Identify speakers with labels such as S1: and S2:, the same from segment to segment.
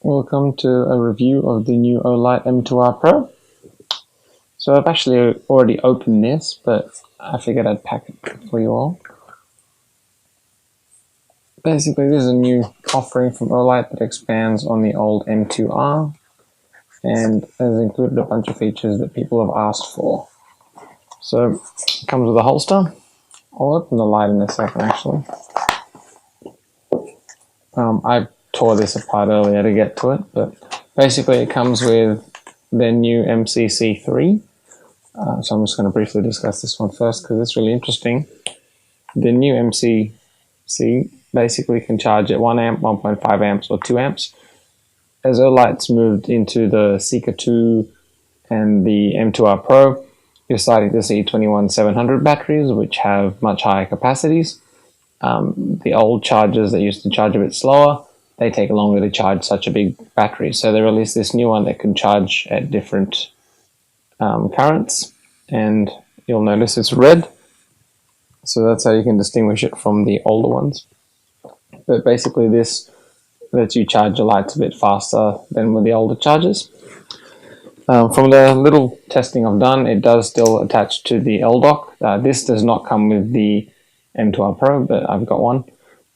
S1: Welcome to a review of the new Olight M2R Pro. So I've actually already opened this, but I figured I'd pack it for you all. Basically, this is a new offering from Olight that expands on the old M2R and has included a bunch of features that people have asked for. So it comes with a holster. I'll open the light in a second actually. I tore this apart earlier to get to it, but basically it comes with their new MCC3. So I'm just going to briefly discuss this one first because it's really interesting. The new MCC basically can charge at 1 amp, 1.5 amps, or 2 amps. As Olight's moved into the Seeker 2 and the M2R Pro, you're starting to see 21700 batteries, which have much higher capacities. The old chargers that used to charge a bit slower, they take longer to charge such a big battery. So they released this new one that can charge at different currents, and you'll notice it's red. So that's how you can distinguish it from the older ones. But basically this lets you charge your lights a bit faster than with the older chargers. From the little testing I've done, it does still attach to the LDOC. This does not come with the M2R Pro, but I've got one.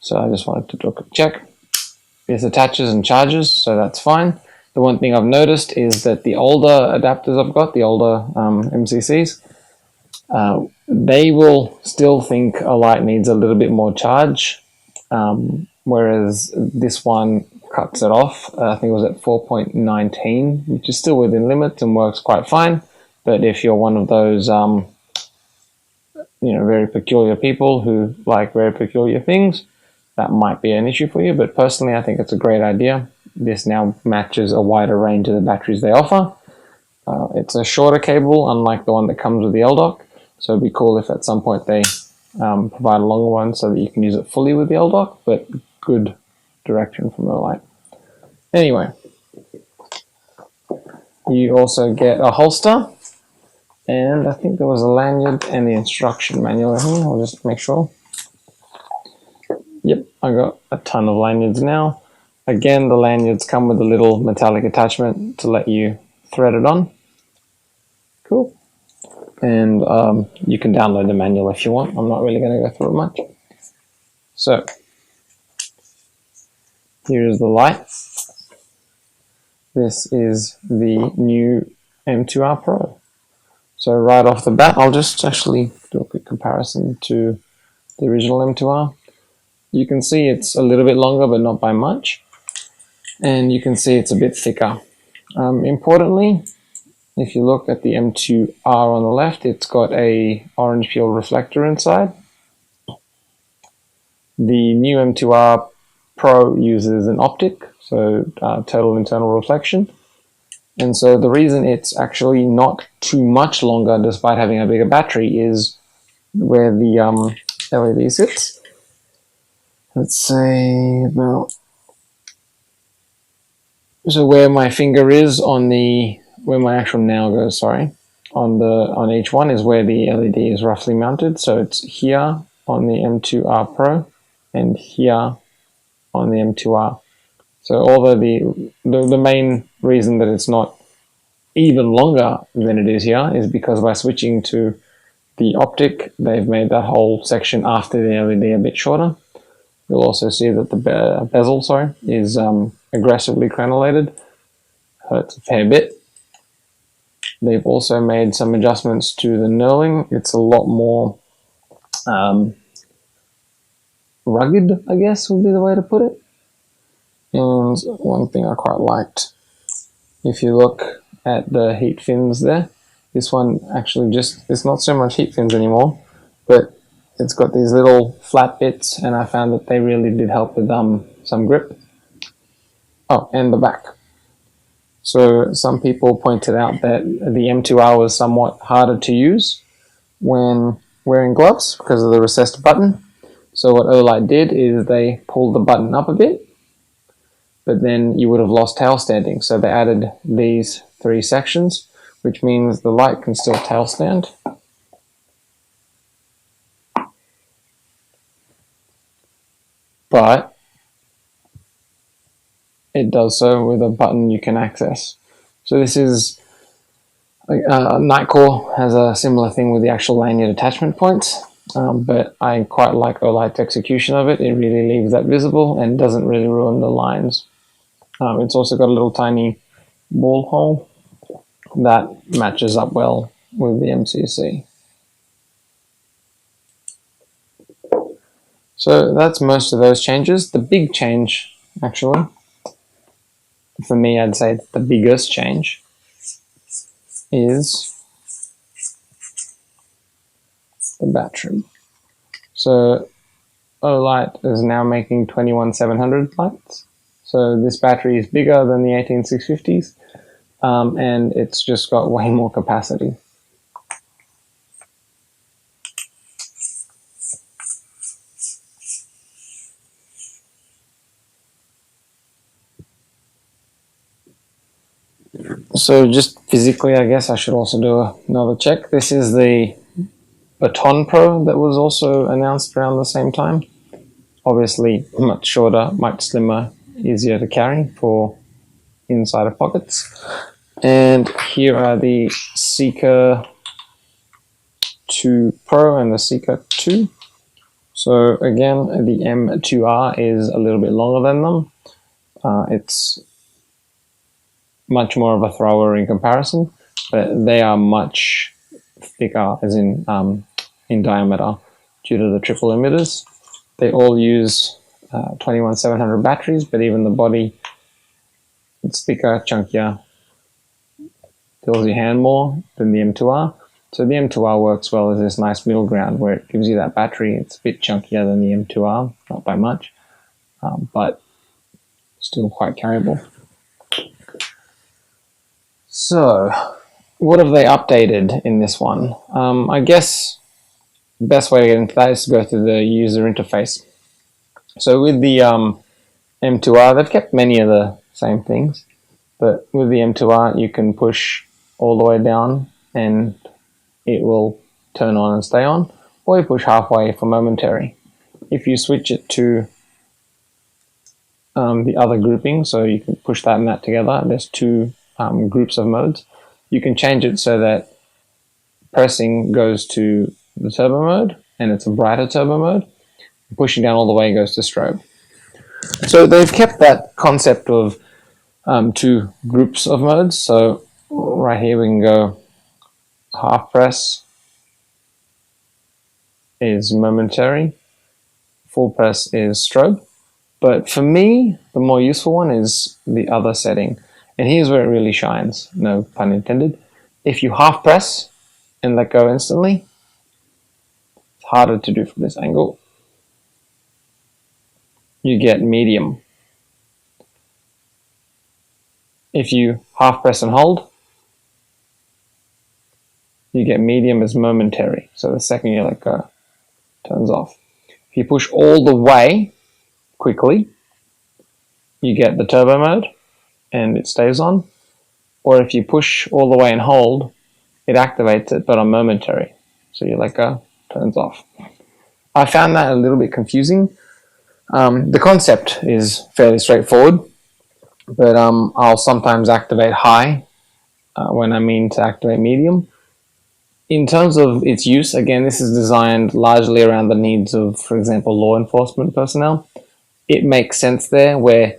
S1: So I just wanted to do a quick check. This attaches and charges, so that's fine. The one thing I've noticed is that the older adapters I've got, the older MCCs, they will still think a light needs a little bit more charge, whereas this one cuts it off. I think it was at 4.19, which is still within limits and works quite fine. But if you're one of those very peculiar people who like very peculiar things, that might be an issue for you. But personally, I think it's a great idea. This now matches a wider range of the batteries they offer. It's a shorter cable, unlike the one that comes with the LDOC. So it'd be cool if at some point they provide a longer one so that you can use it fully with the LDOC, but good direction from Olight. Anyway, you also get a holster, and I think there was a lanyard and the instruction manual here. I'll just make sure. Yep, I got a ton of lanyards now. Again, the lanyards come with a little metallic attachment to let you thread it on. Cool. And you can download the manual if you want. I'm not really going to go through it much. So, here is the light. This is the new M2R Pro. So right off the bat, I'll just actually do a quick comparison to the original M2R. You can see it's a little bit longer, but not by much. And you can see it's a bit thicker. Importantly, if you look at the M2R on the left, it's got a orange peel reflector inside. The new M2R Pro uses an optic, so total internal reflection. And so the reason it's actually not too much longer despite having a bigger battery is where the LED sits. Let's say about, so where my finger is on the, where my actual nail goes, sorry, on each one is where the LED is roughly mounted. So it's here on the M2R Pro and here on the M2R. So although the main reason that it's not even longer than it is here is because by switching to the optic, they've made that whole section after the LED a bit shorter. You'll also see that the bezel, is aggressively crenulated. Hurts a fair bit. They've also made some adjustments to the knurling. It's a lot more rugged, I guess would be the way to put it. And one thing I quite liked, if you look at the heat fins there, this one actually it's not so much heat fins anymore, but it's got these little flat bits, and I found that they really did help with some grip. Oh, and the back. So some people pointed out that the M2R was somewhat harder to use when wearing gloves because of the recessed button. So what Olight did is they pulled the button up a bit, but then you would have lost tail standing. So they added these 3 sections, which means the light can still tail stand. But it does so with a button you can access. So this is Nightcore has a similar thing with the actual lanyard attachment points, but I quite like Olight's execution of it. It really leaves that visible and doesn't really ruin the lines. It's also got a little tiny ball hole that matches up well with the MCC. So that's most of those changes. The big change, actually, for me, I'd say the biggest change is the battery. So Olight is now making 21700 lights. So this battery is bigger than the 18650s, and it's just got way more capacity. So just physically, I guess I should also do another check. This is the Baton Pro that was also announced around the same time. Obviously much shorter, much slimmer, easier to carry for inside of pockets. And here are the Seeker 2 Pro and the Seeker 2. So again, the M2R is a little bit longer than them. It's much more of a thrower in comparison, but they are much thicker, as in diameter, due to the triple emitters. They all use 21700 batteries, but even the body, it's thicker, chunkier, fills your hand more than the M2R. So the M2R works well as this nice middle ground where it gives you that battery. It's a bit chunkier than the M2R, not by much, but still quite carryable. So, what have they updated in this one? I guess the best way to get into that is to go through the user interface. So with the M2R, they've kept many of the same things, but with the M2R, you can push all the way down and it will turn on and stay on, or you push halfway for momentary. If you switch it to the other grouping, so you can push that and that together, there's two groups of modes. You can change it so that pressing goes to the turbo mode and it's a brighter turbo mode. Pushing down all the way goes to strobe. So they've kept that concept of two groups of modes. So right here we can go half press is momentary, full press is strobe. But for me, the more useful one is the other setting. And here's where it really shines, no pun intended. If you half press and let go instantly, it's harder to do from this angle. You get medium. If you half press and hold, you get medium as momentary. So the second you let go, it turns off. If you push all the way quickly, you get the turbo mode and it stays on. Or if you push all the way and hold, it activates it, but on momentary. So you let go, turns off. I found that a little bit confusing. The concept is fairly straightforward, but I'll sometimes activate high when I mean to activate medium. In terms of its use, again, this is designed largely around the needs of, for example, law enforcement personnel. It makes sense there where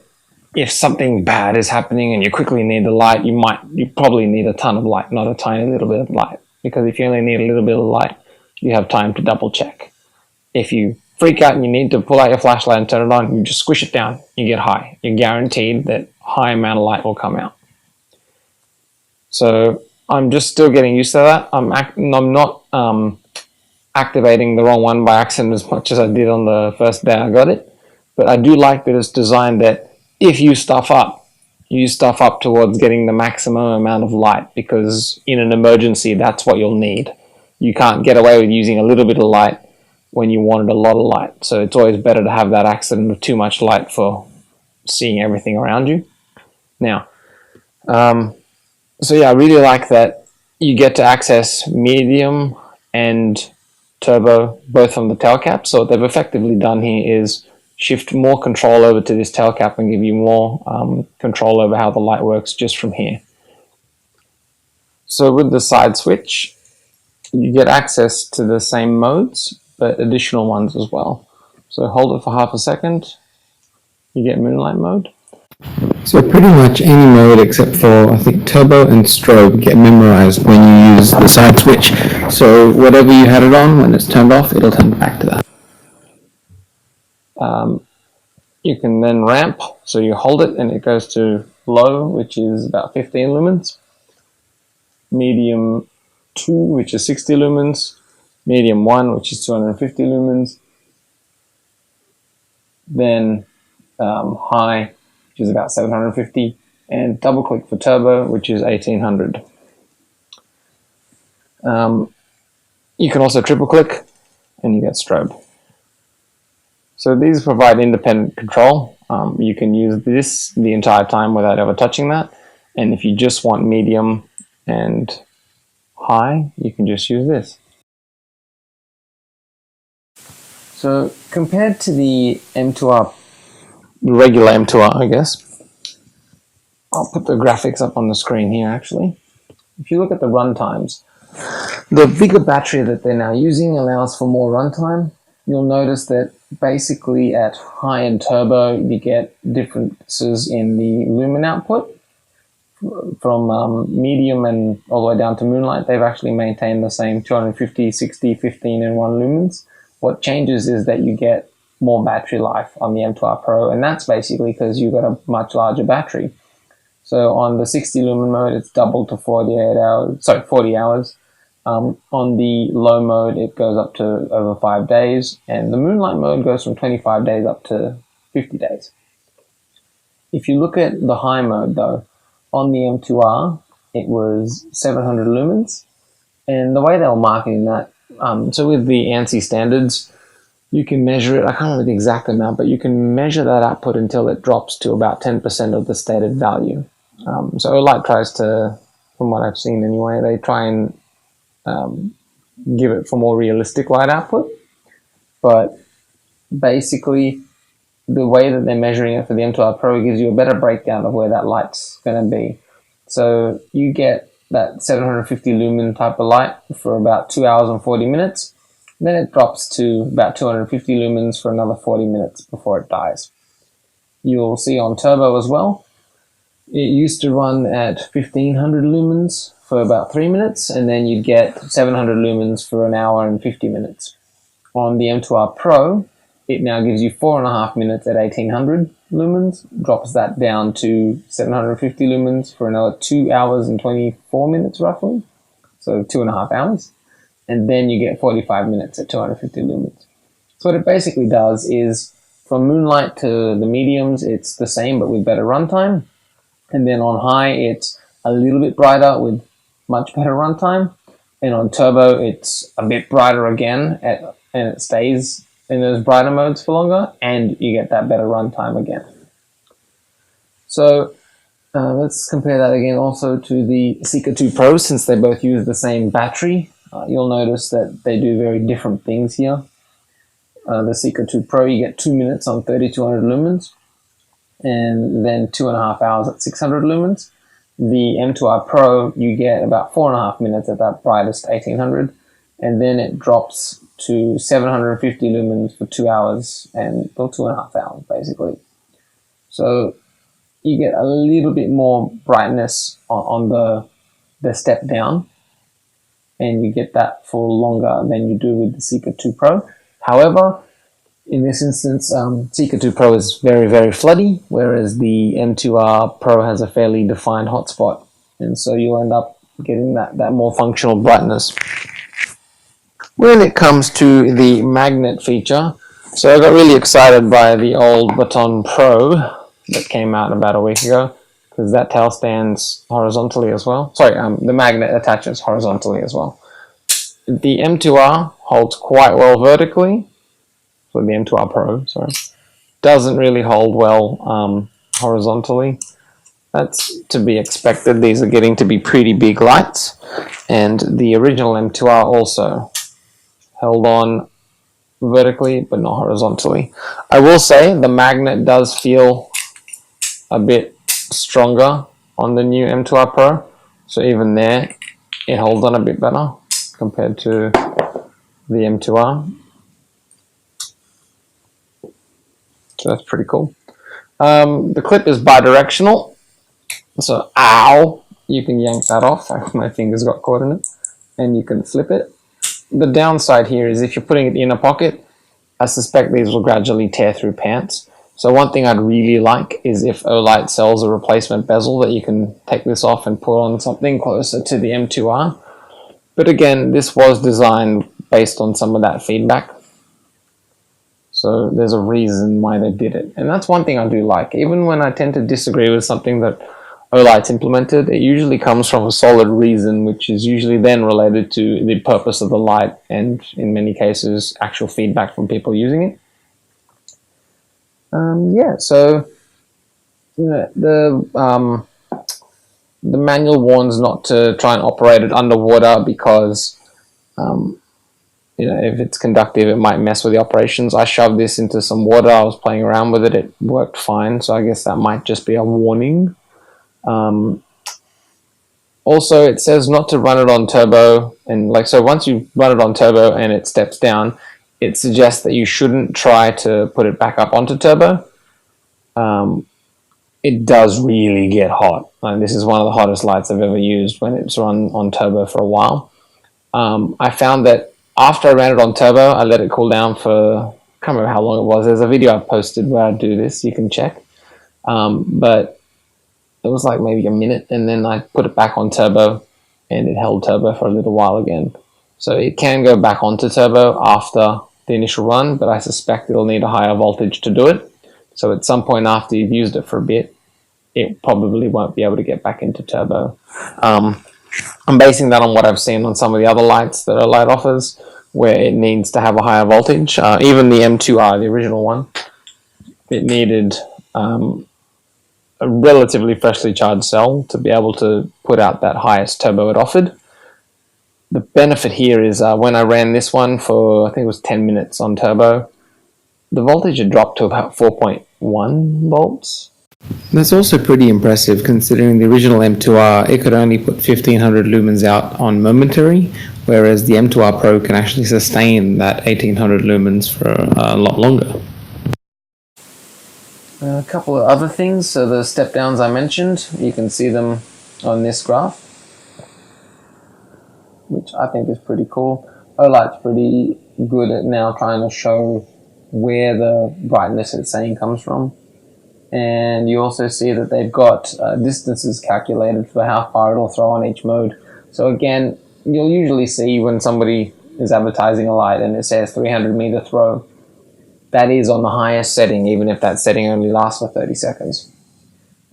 S1: if something bad is happening and you quickly need the light, you probably need a ton of light, not a tiny little bit of light. Because if you only need a little bit of light, you have time to double check. If you freak out and you need to pull out your flashlight and turn it on, you just squish it down, you get high. You're guaranteed that high amount of light will come out. So I'm just still getting used to that. I'm not activating the wrong one by accident as much as I did on the first day I got it. But I do like that it's designed that if you stuff up towards getting the maximum amount of light, because in an emergency, that's what you'll need. You can't get away with using a little bit of light when you wanted a lot of light. So it's always better to have that accident of too much light for seeing everything around you. Now, so yeah, I really like that you get to access medium and turbo both from the tail cap. So what they've effectively done here is shift more control over to this tail cap and give you more control over how the light works just from here. So with the side switch, you get access to the same modes, but additional ones as well. So hold it for half a second, you get moonlight mode.
S2: So pretty much any mode except for, I think, turbo and strobe get memorized when you use the side switch. So whatever you had it on, when it's turned off, it'll turn back to that.
S1: You can then ramp, so you hold it and it goes to low, which is about 15 lumens. Medium 2, which is 60 lumens. Medium 1, which is 250 lumens. Then high, which is about 750, and double click for turbo, which is 1800. You can also triple click and you get strobe. So these provide independent control. You can use this the entire time without ever touching that. And if you just want medium and high, you can just use this. So compared to the M2R, the regular M2R, I guess, I'll put the graphics up on the screen here actually. If you look at the run times, the bigger battery that they're now using allows for more runtime. You'll notice that basically at high and turbo you get differences in the lumen output. From medium and all the way down to moonlight, they've actually maintained the same 250, 60, 15 and 1 lumens. What changes is that you get more battery life on the M2R Pro, and that's basically because you've got a much larger battery. So on the 60 lumen mode, it's doubled to 40 hours. On the low mode, it goes up to over 5 days, and the moonlight mode goes from 25 days up to 50 days. If you look at the high mode though, on the M2R, it was 700 lumens, and the way they were marketing that, so with the ANSI standards, you can measure it, I can't remember the exact amount, but you can measure that output until it drops to about 10% of the stated value. So Olight tries to, from what I've seen anyway, they try and give it for more realistic light output, but basically the way that they're measuring it for the M2R Pro gives you a better breakdown of where that light's going to be. So you get that 750 lumen type of light for about 2 hours and 40 minutes. Then it drops to about 250 lumens for another 40 minutes before it dies. You'll see on turbo as well, it used to run at 1500 lumens for about 3 minutes, and then you'd get 700 lumens for an hour and 50 minutes. On the M2R Pro, it now gives you 4.5 minutes at 1800 lumens, drops that down to 750 lumens for another 2 hours and 24 minutes roughly, so 2.5 hours, and then you get 45 minutes at 250 lumens. So what it basically does is, from moonlight to the mediums, it's the same but with better runtime, and then on high it's a little bit brighter with much better runtime, and on turbo it's a bit brighter again, and it stays in those brighter modes for longer, and you get that better runtime again. So let's compare that again also to the Seeker 2 Pro, since they both use the same battery. You'll notice that they do very different things here. The Seeker 2 Pro, you get 2 minutes on 3200 lumens, and then 2.5 hours at 600 lumens. The M2R Pro, you get about 4.5 minutes at that brightest 1800, and then it drops to 750 lumens for 2 hours and 2.5 hours basically. So you get a little bit more brightness on the step down, and you get that for longer than you do with the Seeker 2 Pro. However, in this instance, Seeker 2 Pro is very, very floody, whereas the M2R Pro has a fairly defined hotspot, and so you'll end up getting that more functional brightness. When it comes to the magnet feature, so I got really excited by the old Baton Pro that came out about a week ago, because that tail stands horizontally as well. Sorry, the magnet attaches horizontally as well. The M2R holds quite well vertically, so the M2R Pro, sorry, doesn't really hold well horizontally. That's to be expected. These are getting to be pretty big lights, and the original M2R also held on vertically, but not horizontally. I will say the magnet does feel a bit stronger on the new M2R Pro. So even there, it holds on a bit better compared to the M2R. So that's pretty cool. The clip is bi-directional. So, ow! You can yank that off. My fingers got caught in it. And you can flip it. The downside here is if you're putting it in a pocket, I suspect these will gradually tear through pants. So one thing I'd really like is if Olight sells a replacement bezel that you can take this off and put on something closer to the M2R. But again, this was designed based on some of that feedback. So there's a reason why they did it. And that's one thing I do like. Even when I tend to disagree with something that Olight's implemented, it usually comes from a solid reason, which is usually then related to the purpose of the light and, in many cases, actual feedback from people using it. Yeah, so you know, the manual warns not to try and operate it underwater because you know, if it's conductive, it might mess with the operations. I shoved this into some water. I was playing around with it. It worked fine, so I guess that might just be a warning. Also, it says not to run it on turbo, and like so once you run it on turbo and it steps down, it suggests that you shouldn't try to put it back up onto turbo. It does really get hot. This is one of the hottest lights I've ever used when it's run on turbo for a while. I found that after I ran it on turbo, I let it cool down for, I can't remember how long it was. There's a video I posted where I do this, you can check. But it was like maybe a minute, and then I put it back on turbo and it held turbo for a little while again. So it can go back onto turbo after the initial run, but I suspect it'll need a higher voltage to do it. So at some point after you've used it for a bit, it probably won't be able to get back into turbo. I'm basing that on what I've seen on some of the other lights that Olight offers, where it needs to have a higher voltage. Even the M2R, the original one, it needed a relatively freshly charged cell to be able to put out that highest turbo it offered. The benefit here is when I ran this one for, I think it was 10 minutes on turbo, the voltage had dropped to about 4.1 volts.
S2: That's also pretty impressive considering the original M2R, it could only put 1500 lumens out on momentary, whereas the M2R Pro can actually sustain that 1800 lumens for a lot longer.
S1: A couple of other things. So the step downs I mentioned, you can see them on this graph, which I think is pretty cool. Olight's pretty good at now trying to show where the brightness it's saying comes from. And you also see that they've got distances calculated for how far it'll throw on each mode. So again, you'll usually see when somebody is advertising a light and it says 300 meter throw, that is on the highest setting, even if that setting only lasts for 30 seconds.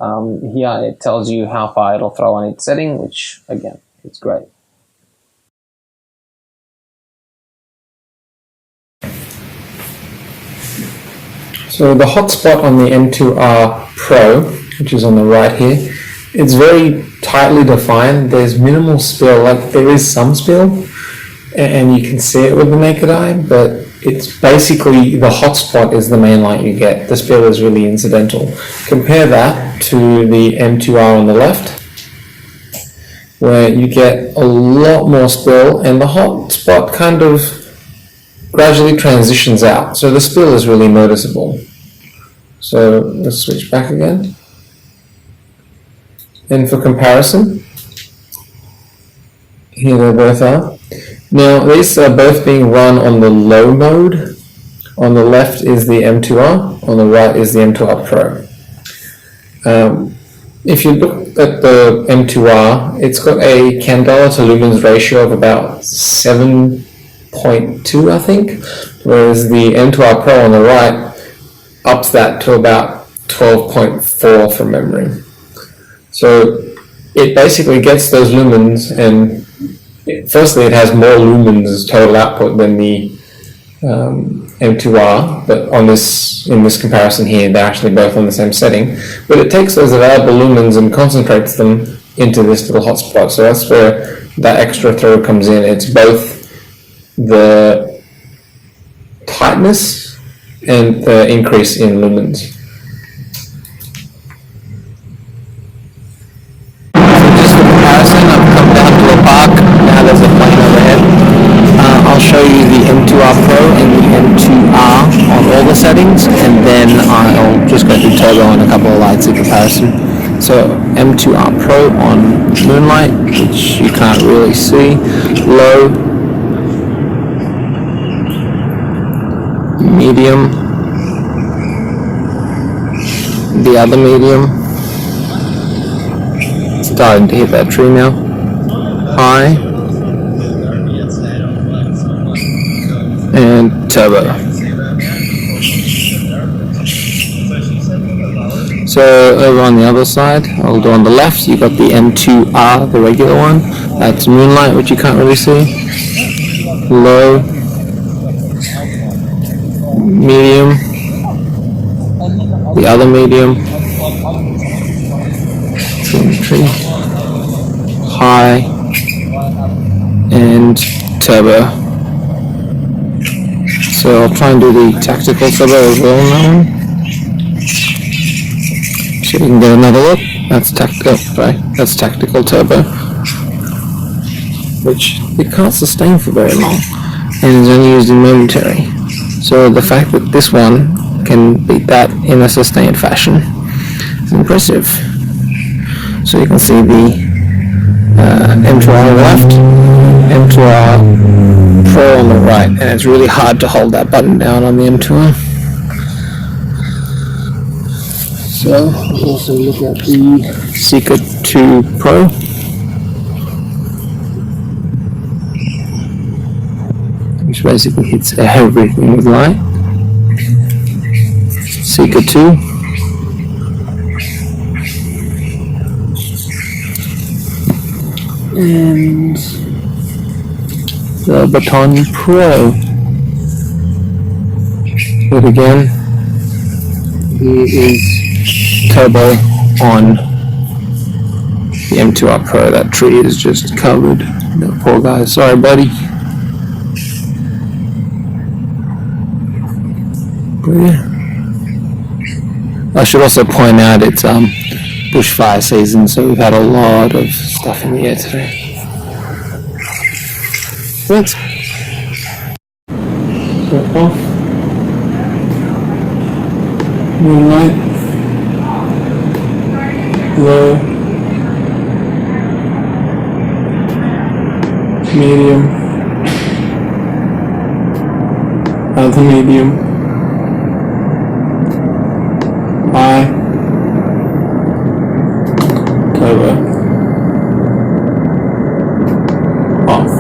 S1: Here it tells you how far it'll throw on each setting, which again, it's great.
S2: So the hotspot on the M2R Pro, which is on the right here, it's very tightly defined. There's minimal spill, like there is some spill, and you can see it with the naked eye, but it's basically the hotspot is the main light you get. The spill is really incidental. Compare that to the M2R on the left, where you get a lot more spill, and the hotspot kind of gradually transitions out. So the spill is really noticeable. So let's switch back again. And for comparison, here they both are. Now these are both being run on the low mode. On the left is the M2R, on the right is the M2R Pro. If you look at the M2R, it's got a candela to lumens ratio of about 7.2, I think, whereas the M2R Pro on the right ups that to about 12.4 from memory. So it basically gets those lumens, and firstly it has more lumens as total output than the M2R, but in this comparison here, they're actually both on the same setting. But it takes those available lumens and concentrates them into this little hotspot. So that's where that extra throw comes in. It's both the tightness and the increase in lumens. Just for comparison, I've come down to a park, now there's a plane overhead. I'll show you the M2R Pro and the M2R on all the settings, and then I'll just go through turbo and a couple of lights in comparison. So M2R Pro on moonlight, which you can't really see, low, medium, the other medium, starting to hit that tree now, high, and turbo. So over on the other side, I'll do on the left, you've got the M2R, the regular one, that's moonlight, which you can't really see, low, medium, the other medium, tree, high, and turbo. So I'll try and do the tactical turbo as well on that one. So you can get another look. That's tactical turbo, which it can't sustain for very long and is only used in momentary. So the fact that this one can beat that in a sustained fashion is impressive. So you can see the M2R on the left, M2R Pro on the right, and it's really hard to hold that button down on the M2R. So we'll also look at the Seeker 2 Pro. Which basically hits everything with light. Seeker 2. And the Baton Pro. But again, here is turbo on the M2R Pro. That tree is just covered. The poor guy. Sorry, buddy. But yeah. I should also point out it's bushfire season, so we've had a lot of stuff in the air today. Thanks. So off. Moonlight. Low. Medium. Other medium. High. Turbo. Off.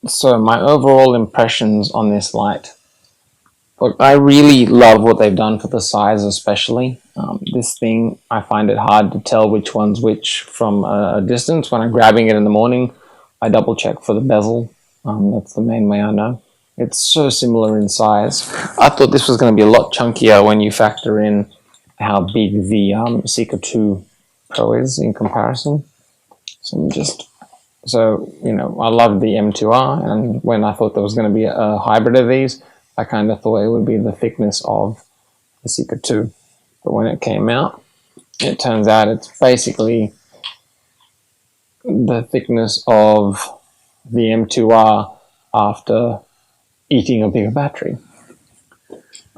S2: So my overall impressions on this light. Look, I really love what they've done for the size especially. This thing, I find it hard to tell which one's which from a distance. When I'm grabbing it in the morning, I double check for the bezel. That's the main way I know. It's so similar in size. I thought this was going to be a lot chunkier when you factor in how big the Seeker 2 Pro is in comparison. So, you know, I love the M2R, and when I thought there was going to be a hybrid of these, I kind of thought it would be the thickness of the Seeker 2. But when it came out, it turns out it's basically the thickness of the M2R after eating a bigger battery.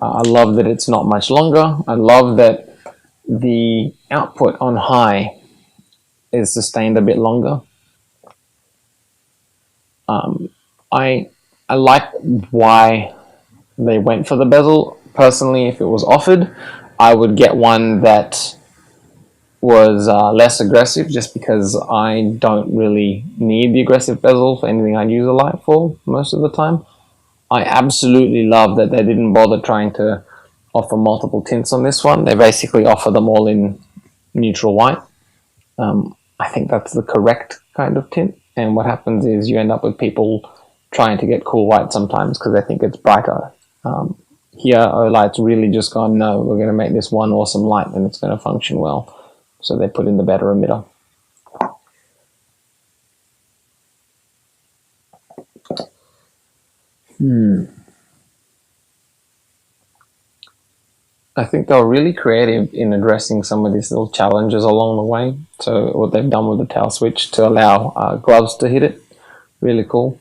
S2: I love that it's not much longer. I love that the output on high is sustained a bit longer. I like why they went for the bezel. Personally, if it was offered, I would get one that
S1: was less aggressive, just because I don't really need the aggressive bezel for anything I use Olight for most of the time. I absolutely love that they didn't bother trying to offer multiple tints on this one. They basically offer them all in neutral white. I think that's the correct kind of tint, and what happens is you end up with people trying to get cool white sometimes because they think it's brighter. Here, Olight's really just gone, no, we're going to make this one awesome light and it's going to function well. So they put in the better emitter. I think they were really creative in addressing some of these little challenges along the way. So what they've done with the tail switch to allow gloves to hit it, really cool.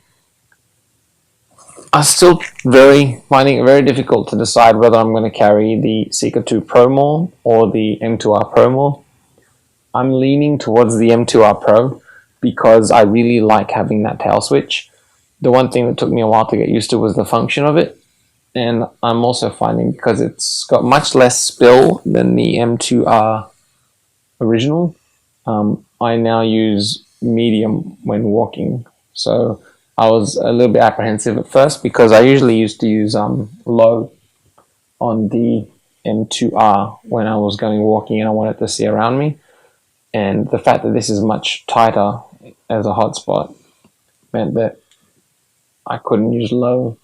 S1: I'm still finding it very difficult to decide whether I'm going to carry the Seeker 2 Pro more or the M2R Pro more. I'm leaning towards the M2R Pro because I really like having that tail switch. The one thing that took me a while to get used to was the function of it. And I'm also finding, because it's got much less spill than the M2R original, I now use medium when walking. So I was a little bit apprehensive at first because I usually used to use low on the M2R when I was going walking and I wanted to see around me. And the fact that this is much tighter as a hotspot meant that I couldn't use low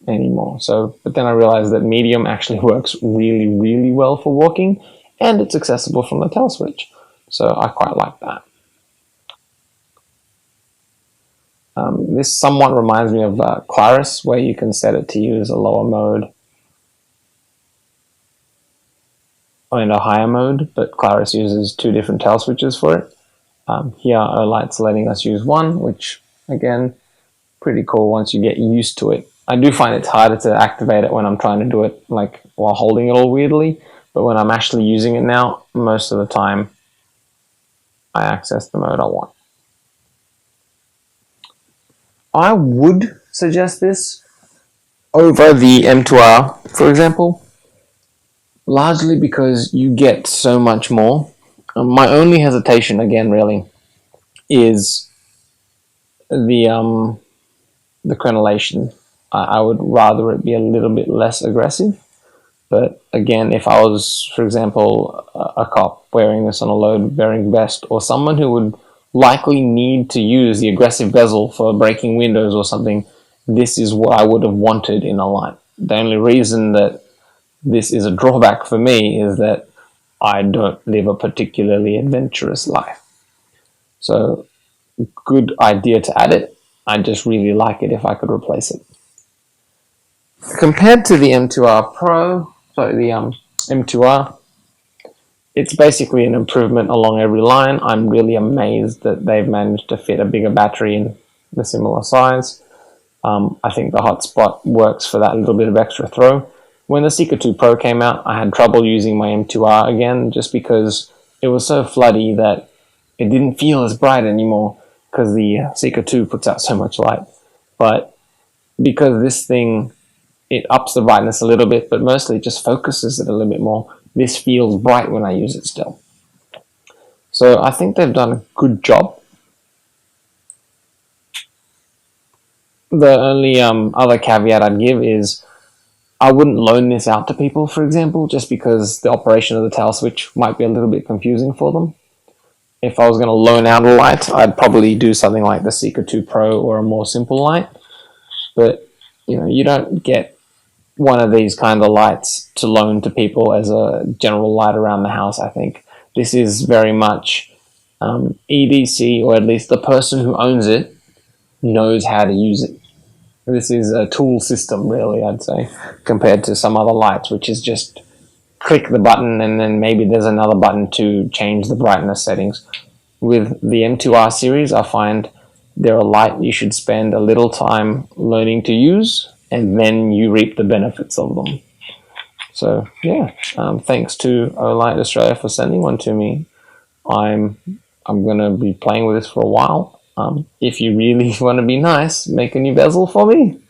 S1: anymore. So, but then I realized that medium actually works really, really well for walking, and it's accessible from the tail switch. So I quite like that. This somewhat reminds me of Claris, where you can set it to use a lower mode and a higher mode, but Claris uses two different tail switches for it. Here, Olight's letting us use one, which, again, pretty cool once you get used to it. I do find it's harder to activate it when I'm trying to do it like while holding it all weirdly, but when I'm actually using it now, most of the time, I access the mode I want. I would suggest this over the M2R, for example, largely because you get so much more. My only hesitation, again, really, is the crenellation. I would rather it be a little bit less aggressive. But again, if I was, for example, a cop wearing this on a load-bearing vest, or someone who would likely need to use the aggressive bezel for breaking windows or something, this is what I would have wanted in a light. The only reason that this is a drawback for me is that I don't live a particularly adventurous life. So, good idea to add it. I just really like it if I could replace it. Compared to the M2R Pro, the M2R, it's basically an improvement along every line. I'm really amazed that they've managed to fit a bigger battery in the similar size. I think the hotspot works for that little bit of extra throw. When the Seeker 2 Pro came out, I had trouble using my M2R again just because it was so floody that it didn't feel as bright anymore because the Seeker 2 puts out so much light. But because this thing, it ups the brightness a little bit, but mostly just focuses it a little bit more, this feels bright when I use it still. So I think they've done a good job. The only other caveat I'd give is I wouldn't loan this out to people, for example, just because the operation of the tail switch might be a little bit confusing for them. If I was going to loan out a light, I'd probably do something like the Seeker 2 Pro or a more simple light. But, you don't get one of these kind of lights to loan to people as a general light around the house, I think. This is very much EDC, or at least the person who owns it knows how to use it. This is a tool system, really, I'd say, compared to some other lights, which is just click the button and then maybe there's another button to change the brightness settings. With the M2R series, I find they're a light you should spend a little time learning to use, and then you reap the benefits of them. So, yeah, thanks to Olight Australia for sending one to me. I'm going to be playing with this for a while. If you really want to be nice, make a new bezel for me.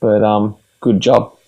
S1: But good job.